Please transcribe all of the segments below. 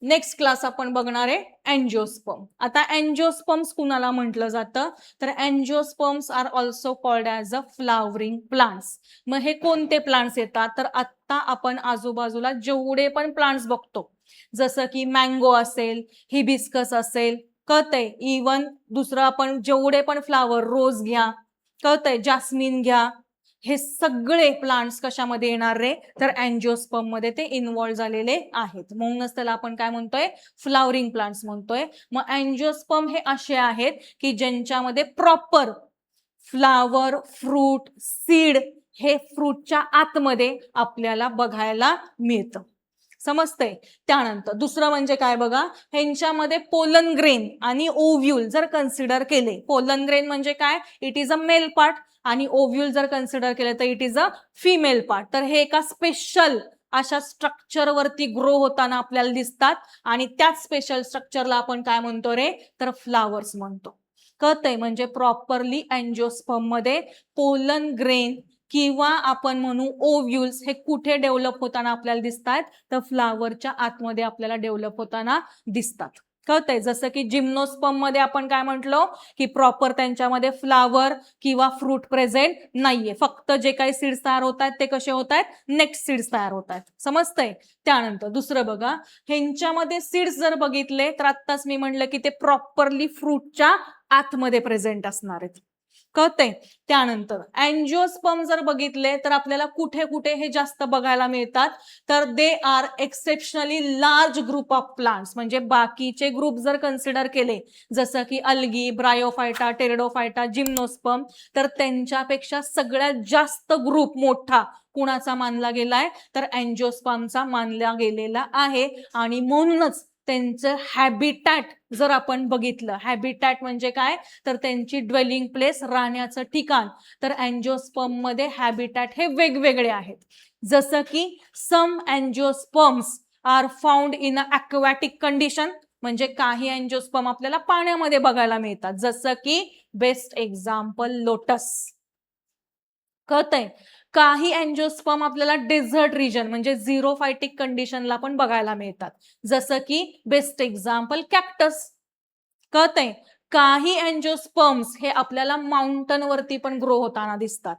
Next class आपण बघणार आहे अँजिओस्पर्म. आता अँजिओस्पर्म्स कुणाला म्हटलं जातं तर angiosperms are also called as a flowering plants. मग हे कोणते प्लांट्स येतात तर आत्ता आपण आजूबाजूला जेवढे पण प्लांट्स बघतो जसं की मँगो असेल, हिबिस्कस असेल, कळतंय, इवन दुसरं आपण जेवढे पण फ्लावर, रोज घ्या, कळतंय, जास्मिन घ्या, हे सगळे प्लांट्स कशामध्ये येणार रे तर अँजिओस्पर्म मध्ये ते इन्व्हॉल्व झालेले आहेत. म्हणूनच त्याला आपण काय म्हणतोय फ्लावरिंग प्लांट्स म्हणतोय. मग अँजिओस्पर्म हे असे आहेत की ज्यांच्यामध्ये प्रॉपर फ्लावर, फ्रूट, सीड हे फ्रूटच्या आतमध्ये आपल्याला बघायला मिळतं. समजतंय. त्यानंतर दुसरं म्हणजे काय बघा, ह्यांच्यामध्ये पोलन ग्रेन आणि ओव्ह्यूल जर कन्सिडर केले, पोलन ग्रेन म्हणजे काय, it is a male part, आणि ओव्ह्यूल जर कन्सिडर केले तर it is a female part. तर हे एका स्पेशल अशा स्ट्रक्चर वरती ग्रो होताना आपल्याला दिसतात आणि त्याच स्पेशल स्ट्रक्चरला आपण काय म्हणतो रे तर फ्लावर्स म्हणतो. कळतंय. म्हणजे प्रॉपरली अँजिओस्पर्म मध्ये पोलन ग्रेन किंवा आपण म्हणू ओव्ह्यूल्स हे कुठे डेव्हलप होताना आपल्याला दिसतात तर फ्लावरच्या आतमध्ये आपल्याला डेव्हलप होताना दिसतात. कळतंय. जसं की जिम्नोस्पर्म मध्ये आपण काय म्हटलो की प्रॉपर त्यांच्यामध्ये फ्लावर किंवा फ्रूट प्रेझेंट नाहीये, फक्त जे काही सीड्स तयार होत आहेत ते कसे होत आहेत, नेक्स्ट सीड्स तयार होत आहेत. समजतंय. त्यानंतर दुसरं बघा, ह्यांच्यामध्ये सीड्स जर बघितले तर आत्ताच मी म्हटलं की ते प्रॉपरली फ्रूटच्या आतमध्ये प्रेझेंट असणार आहेत. कळतंय. त्यानंतर अँजिओस्पर्म जर बघितले तर आपल्याला कुठे कुठे हे जास्त बघायला मिळतात तर they are exceptionally large group of plants. म्हणजे बाकीचे ग्रुप जर कन्सिडर केले जसं की अल्गी, ब्रायोफायटा, टेरिडोफायटा, जिम्नोस्पर्म, तर त्यांच्यापेक्षा सगळ्यात जास्त ग्रुप मोठा कुणाचा मानला गेलाय तर अँजिओस्पर्मचा मानला गेलेला आहे. आणि म्हणूनच त्यांचं हॅबिटॅट जर आपण बघितलं, हॅबिटॅट म्हणजे काय तर त्यांची ड्वेलिंग प्लेस, राहण्याचं ठिकाण, तर अँजिओस्पर्म मध्ये हॅबिटॅट हे वेगवेगळे आहेत. जसं की some angiosperms are found in a aquatic condition, म्हणजे काही अँजिओस्पर्म आपल्याला पाण्यामध्ये बघायला मिळतात, जसं की बेस्ट एक्झाम्पल लोटस. कळतंय. काही अँजिओस्पर्म आपल्याला डेझर्ट रिजन म्हणजे झिरोफायटिक कंडिशनला पण बघायला मिळतात, जसं की बेस्ट एक्झाम्पल कॅक्टस. कळतंय. काही अँजिओस्पर्म्स हे आपल्याला माउंटन वरती पण ग्रो होताना दिसतात.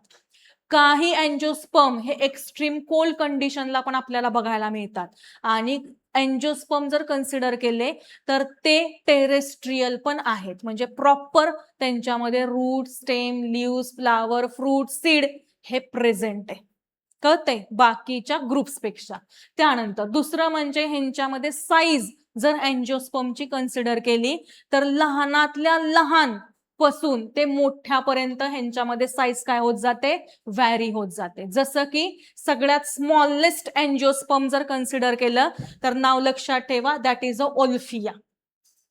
काही अँजिओस्पर्म हे एक्स्ट्रीम कोल्ड कंडिशनला पण आपल्याला बघायला मिळतात. आणि अँजिओस्पर्म जर कन्सिडर केले तर ते टेरेस्ट्रियल पण आहेत, म्हणजे प्रॉपर त्यांच्यामध्ये root, stem, leaves, flower, fruit, seed हे प्रेझेंट आहे. कळतंय बाकीच्या ग्रुप्सपेक्षा. त्यानंतर दुसरं म्हणजे ह्यांच्यामध्ये साईज जर अँजिओस्पर्मची कन्सिडर केली तर लहानातल्या लहान पासून ते मोठ्यापर्यंत ह्यांच्यामध्ये साईज काय होत जाते, व्हॅरी होत जाते. जसं की सगळ्यात स्मॉलेस्ट अँजिओस्पर्म जर कन्सिडर केलं तर नाव लक्षात ठेवा, दॅट इज अ ओल्फिया.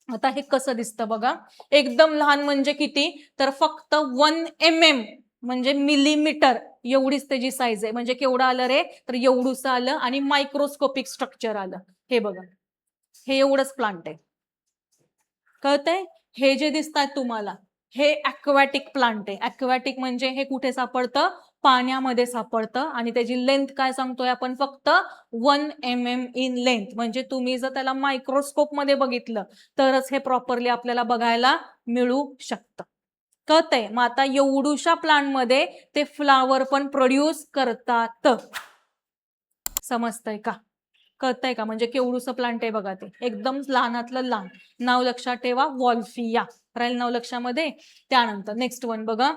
आता हे कसं दिसतं बघा, एकदम लहान म्हणजे किती तर फक्त 1 mm म्हणजे मिलीमीटर एवढीच त्याची साईज आहे. म्हणजे केवढं आलं रे तर एवढूस आलं आणि मायक्रोस्कोपिक स्ट्रक्चर आलं. हे बघा, हे एवढंच प्लांट आहे. कळतंय. हे जे दिसतात तुम्हाला हे ॲक्वॅटिक प्लांट आहे. ॲक्वॅटिक म्हणजे हे कुठे सापडतं, पाण्यामध्ये सापडतं. आणि त्याची लेंथ काय सांगतोय आपण फक्त 1 mm इन लेंथ. म्हणजे तुम्ही जर त्याला मायक्रोस्कोप मध्ये बघितलं तरच हे प्रॉपरली आपल्याला बघायला मिळू शकतं. कळतंय. मग आता एवढूशा प्लांट मध्ये ते फ्लावर पण प्रोड्यूस करतात. समजतंय का, कळतंय का, म्हणजे केवढूसं प्लांट आहे बघा, ते एकदम लहानातलं लहान. नाव लक्षात ठेवा, वॉल्फिया राहील नाव लक्षामध्ये. त्यानंतर नेक्स्ट वन बघा,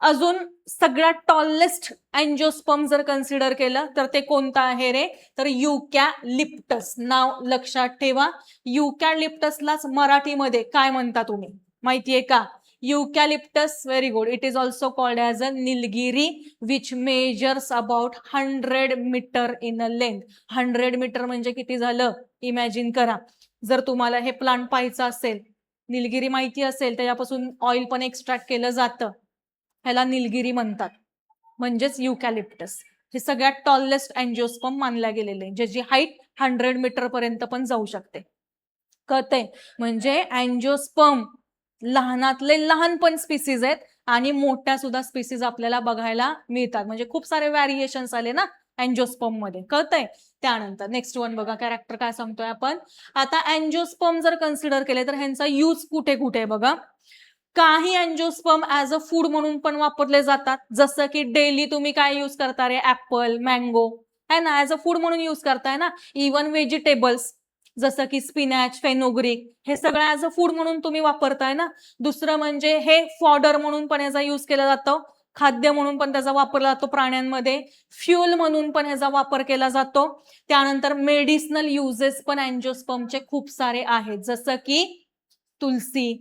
अजून सगळ्यात टॉलेस्ट अँजिओस्पर्म जर कन्सिडर केलं तर ते कोणतं आहे रे तर युकॅलिप्टस. नाव लक्षात ठेवा. युकॅलिप्टसलाच मराठीमध्ये काय म्हणता तुम्ही माहितीये का, eucalyptus. Very good. It is also called as a nilgiri which measures about 100 meter in a length. 100 meter म्हणजे किती झालं इमॅजिन करा. जर तुम्हाला हे प्लांट पाहायचं असेल, निलगिरी माहिती असेल, त्याच्यापासून ऑइल पण एक्स्ट्रॅक्ट केलं जातं, ह्याला निलगिरी म्हणतात, म्हणजेच युकॅलिप्टस. हे सगळ्यात टॉलेस्ट अँजिओस्पर्म मानल्या गेलेले, ज्याची हाईट 100 मीटर पर्यंत पण जाऊ शकते. कळतंय. म्हणजे अँजिओस्पर्म लहानातले लहान पण स्पीसीज आहेत आणि मोठ्या सुद्धा स्पीसीज आपल्याला बघायला मिळतात. म्हणजे खूप सारे व्हॅरिएशन्स आले ना अँजिओस्पर्म मध्ये, कळतंय? त्यानंतर नेक्स्ट वन बघा, कॅरेक्टर काय सांगतोय आपण. आता अँजिओस्पर्म जर कन्सिडर केले तर ह्यांचा यूज कुठे कुठे बघा. काही अँजिओस्पर्म ऍज अ फूड म्हणून पण वापरले जातात, जसं की डेली तुम्ही काय यूज करता रे, ऍपल, मँगो है ना, ऍज अ फूड म्हणून यूज करताय ना. इवन व्हेजिटेबल्स जसं की स्पिनॅच, फेनोग्रीक, हे सगळं ऍज अ फूड म्हणून तुम्ही वापरताय ना. दुसरं म्हणजे हे फॉडर म्हणून पण याचा यूज केला जातो, खाद्य म्हणून पण त्याचा वापर जातो प्राण्यांमध्ये, फ्युल म्हणून पण ह्याचा वापर केला जातो. त्यानंतर मेडिसिनल युजेस पण अँजिओस्पर्मचे खूप सारे आहेत, जसं की तुलसी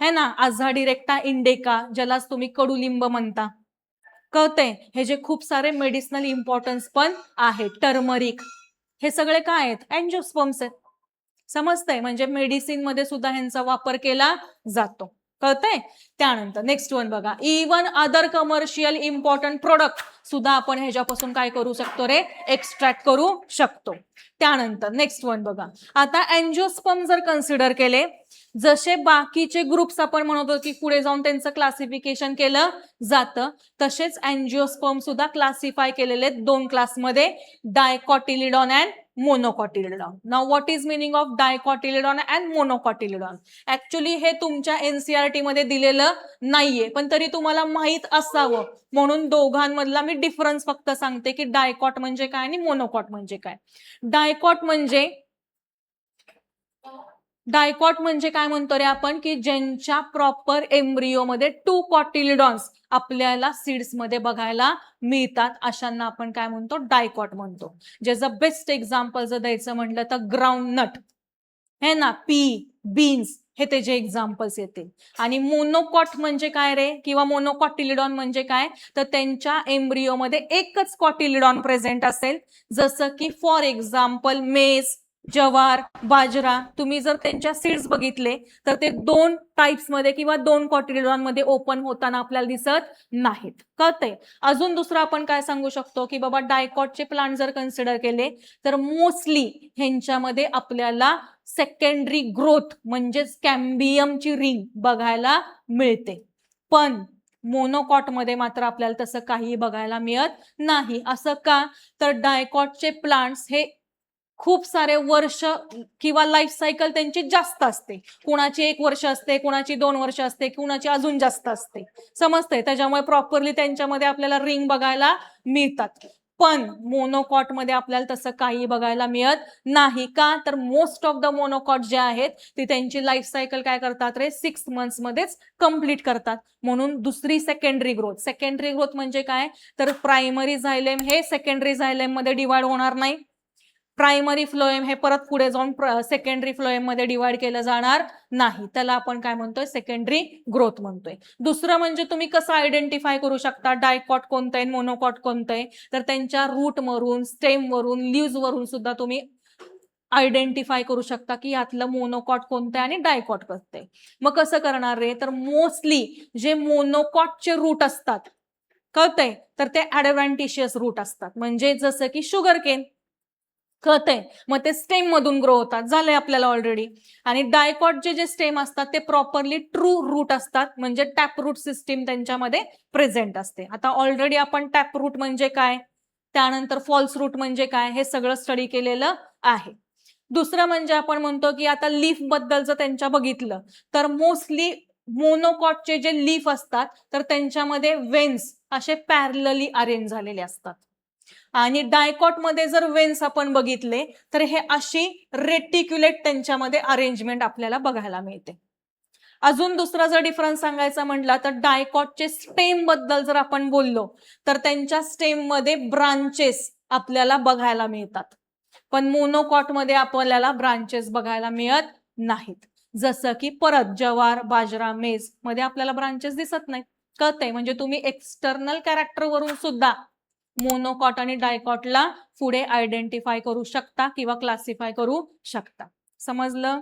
है ना, अझाडिरेक्टा इंडिका, ज्यालाच तुम्ही कडुलिंब म्हणता, कळतंय? हे जे खूप सारे मेडिसिनल इम्पॉर्टन्स पण आहेत. टर्मरिक, हे सगळे काय आहेत, अँजिओस्पर्म्स आहेत. समजतंय? म्हणजे मेडिसिन मध्ये सुद्धा ह्यांचा वापर केला जातो, कळतंय? त्यानंतर नेक्स्ट वन बघा, even other commercial important product सुद्धा आपण ह्याच्यापासून काय करू शकतो रे, एक्स्ट्रॅक्ट करू शकतो. त्यानंतर नेक्स्ट वन बघा, आता अँजिओस्पर्म जर कन्सिडर केले, जसे बाकीचे ग्रुप्स आपण म्हणतो की पुढे जाऊन त्यांचं क्लासिफिकेशन केलं जातं, तसेच अँजिओस्पर्म सुद्धा क्लासिफाय केलेले आहेत दोन क्लासमध्ये, dicotyledon and monocotyledon. Now what is meaning of dicotyledon and monocotyledon? Actually हे तुमच्या एनसीईआरटी मध्ये दिलेलं नाहीये, पण तरी तुम्हाला माहित असावं म्हणून दोघांमधला मी डिफरन्स फक्त सांगते की डायकॉट म्हणजे काय आणि मोनोकॉट म्हणजे काय. डायकॉट म्हणजे काय म्हणतो रे आपण, की ज्यांच्या प्रॉपर एम्ब्रिओमध्ये 2 कॉटिलिडॉन्स आपल्याला सीड्स मध्ये बघायला मिळतात, अशांना आपण काय म्हणतो, डायकॉट म्हणतो. ज्याचं बेस्ट एक्झाम्पल जर द्यायचं म्हटलं तर ग्राउंड नट है ना, पी, बीन्स, हे त्याचे एक्झाम्पल्स येतील. आणि मोनोकॉट म्हणजे काय रे, किंवा मोनोकॉटिलिडॉन म्हणजे काय, तर त्यांच्या एम्ब्रिओमध्ये एकच कॉटिलिडॉन प्रेझेंट असेल, जसं की फॉर एक्झाम्पल मेज, ज्वार, बाजरा. तुम्ही जर त्यांच्या सीड्स बघितले तर ते 2 टाइप्स मध्ये किंवा 2 कॉटिलिडॉन मध्ये ओपन होताना आपल्याला दिसत नाहीत, कळतंय? अजून दुसरं आपण काय सांगू शकतो की बाबा, डायकॉटचे प्लांट जर कन्सिडर केले तर मोस्टली ह्यांच्यामध्ये आपल्याला सेकंडरी ग्रोथ म्हणजे कॅम्बियमची रिंग बघायला मिळते, पण मोनोकॉट मध्ये मात्र आपल्याला तसं काही बघायला मिळत नाही. असं का, तर डायकॉटचे प्लांट्स हे खूप सारे वर्ष किंवा लाईफ सायकल त्यांची जास्त असते, कुणाची 1 वर्ष असते, कुणाची 2 वर्ष असते, कुणाची अजून जास्त असते, समजतंय? त्याच्यामुळे प्रॉपरली त्यांच्यामध्ये आपल्याला रिंग बघायला मिळतात, पण मोनोकॉट मध्ये आपल्याला तसं काही बघायला मिळत नाही. का, तर मोस्ट ऑफ द मोनोकॉट जे आहेत ते त्यांची लाईफ सायकल काय करतात रे, 6 मंथ्स मध्येच कंप्लीट करतात. म्हणून दुसरी सेकंडरी ग्रोथ म्हणजे काय, तर प्रायमरी झायलेम हे सेकंडरी झायलेम मध्ये डिवाइड होणार नाही, प्रायमरी फ्लोएम हे परत पुढे जाऊन सेकंडरी फ्लोएम मध्ये डिवाइड केलं जाणार नाही, त्याला आपण काय म्हणतोय, सेकंडरी ग्रोथ म्हणतोय. दुसरं म्हणजे तुम्ही कसं आयडेंटिफाय करू शकता डायकॉट कोणतं आहे, मोनोकॉट कोणतं आहे, तर त्यांच्या रूट वरून, स्टेम वरून, लीव्स वरून सुद्धा तुम्ही आयडेंटिफाय करू शकता की यातलं मोनोकॉट कोणतं आहे आणि डायकॉट कोणतं आहे. मग कसं करणार रे, तर मोस्टली जे मोनोकॉटचे रूट असतात, कळतंय, तर ते ऍडव्हान्टिशियस रूट असतात, म्हणजे जसं की शुगर केन, कळतंय? मग ते स्टेम मधून ग्रो होतात, झालंय आपल्याला ऑलरेडी. आणि डायकॉटचे जे स्टेम असतात ते प्रॉपरली ट्रू रूट असतात, म्हणजे टॅप रूट सिस्टीम त्यांच्यामध्ये प्रेझेंट असते. आता ऑलरेडी आपण टॅप रूट म्हणजे काय, त्यानंतर फॉल्स रूट म्हणजे काय, हे सगळं स्टडी केलेलं आहे. दुसरं म्हणजे आपण म्हणतो की आता लीफ बद्दल जर त्यांच्या बघितलं तर मोस्टली मोनोकॉटचे जे लीफ असतात तर त्यांच्यामध्ये वेन्स असे पॅरलली अरेंज झालेले असतात, आणि डायकॉट मध्ये जर वेन्स आपण बघितले तर हे अशी रेटिक्युलेट त्यांच्यामध्ये अरेंजमेंट आपल्याला बघायला मिळते. अजून दुसरा जर डिफरन्स सांगायचा म्हटला तर डायकॉटचे स्टेम बद्दल जर आपण बोललो तर त्यांच्या स्टेम मध्ये ब्रांचेस आपल्याला बघायला मिळतात, पण मोनोकॉट मध्ये आपल्याला ब्रांचेस बघायला मिळत नाहीत. जसं की परत ज्वार, बाजरा, मेज मध्ये आपल्याला ब्रांचेस दिसत नाहीत, कळतंय? म्हणजे तुम्ही एक्सटर्नल कॅरेक्टर वरून सुद्धा मोनोकॉट आणि डायकॉटला पुढे आयडेंटिफाय करू शकता किंवा क्लासिफाय करू शकता. समजलं?